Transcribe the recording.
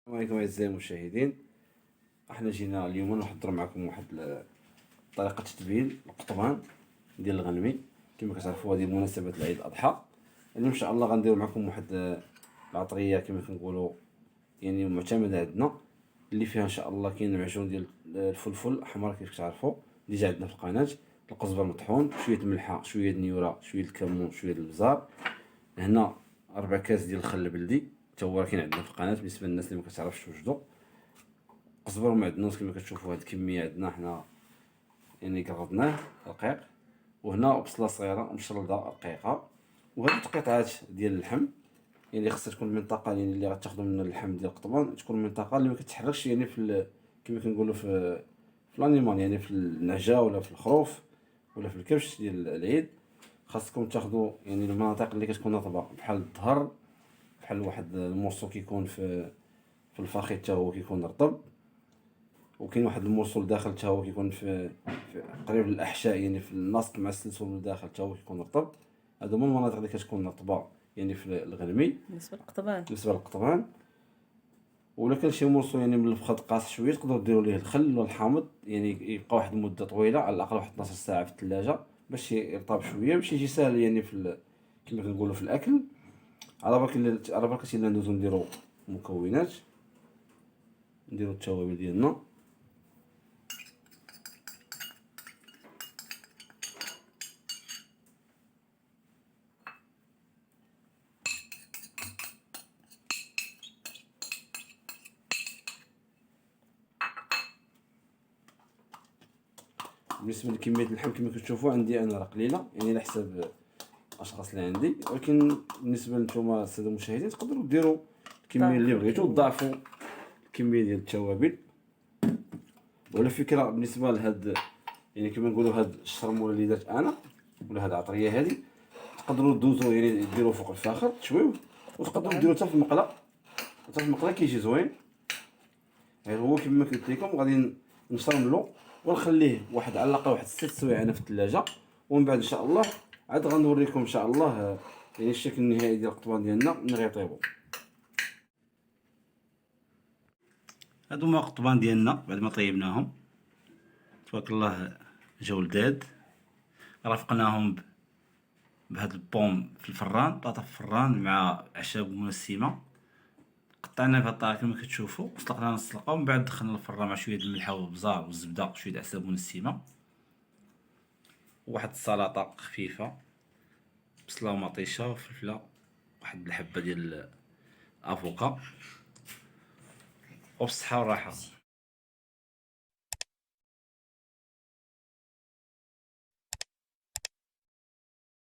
السلام عليكم اعزائي المشاهدين. احنا جينا اليوم نحضر معكم واحد طريقه تتبيل القطبان ديال الغنمي. كما كتعرفوا هذه بمناسبه العيد الاضحى. اليوم ان شاء الله غندير معكم واحد العطريه كما كنقولوا يعني معتمده عندنا، اللي فيها ان شاء الله كاين معجون ديال الفلفل الاحمر كيف كتعرفوا اللي جا عندنا في القناه، القزبر مطحون، شويه الملحه، شويه النيوره، شويه الكمون، شويه البزار. هنا 4 كاس ديال الخل البلدي حتى هو كاين عندنا في القناه بالنسبه للناس اللي ما كتعرفش توجدو. قزبر معدنوس كما كتشوفوا هاد الكميه عندنا حنا يعني قرضناه رقيق. وهنا بصله صغيره مشرده رقيقه. وهاد التقطعات ديال اللحم يعني خاصها تكون المنطقه يعني اللي غتاخذوا منها اللحم ديال القطبان تكون منطقه اللي ما كتحركش يعني كما كنقولوا في الانيمال، يعني في النعجه ولا في الخروف ولا في الكبش ديال العيد. خاصكم تاخذوا يعني المناطق اللي كتكون رطبه بحال الظهر، بحال واحد المورسو كيكون في الفخذ حتى هو كيكون رطب، وكاين واحد الموصل داخل حتى هو كيكون في قريب للاحشاء يعني في النسق مع السلسول لداخل حتى هو كيكون رطب. هادو هما المناطق اللي كتكون رطبه يعني في الغنمي بالنسبه للقطبان. بالنسبه للقطبان. ولا كان شي موصل يعني من الفخذ قاص شويه تقدروا ديروا ليه الخل ولا الحامض، يعني يبقى واحد المده طويله على الاقل واحد 12 ساعه في الثلاجه باش يرطب شويه باش يجي ساهل يعني كما كنقولوا في الاكل. على بركه الله ندوزو نديرو المكونات، نديرو التوابل ديالنا. بالنسبه لكميه اللحم كما كتشوفوا عندي انا راه قليله يعني على حساب الاشخاص اللي عندي، ولكن بالنسبه لنتوما الساده المشاهدين تقدروا ديروا الكميه اللي بغيتو تضاعفوا الكميه ديال التوابل. وعلى فكره بالنسبه لهاد يعني كما نقولوا هاد الشرموله اللي درت انا ولا هاد العطريه هادي تقدروا دوزوا يعني ديروه فوق الفاخر تشويوه، وتقدروا ديروه حتى في المقله. حتى في المقله كيجي زوين. غير هو كما قلت لكم غادي نشرملو ونخليه واحد على الاقل واحد 6 سوايع انا في الثلاجه، ومن بعد ان شاء الله عاد غنوريكم ان شاء الله يعني الشكل النهائي ديال القطبان ديالنا ملي غيطيبوا. هادو هما القطبان ديالنا بعد ما طيبناهم تبارك الله جاو لداد. رافقناهم بهاد البوم في الفران، بطاطا في الفران مع اعشاب منسمه، قطعناه بهاد الطريقه كما كتشوفوا، سلقناه نص سلقه ومن بعد دخلنا الفران مع شويه الملحه والبزار والزبده وشويه اعشاب منسمه، وواحد السلطه خفيفه، بصله ومطيشه وفلفله، واحد الحبه ديال افوكا، وبالصحه والراحه.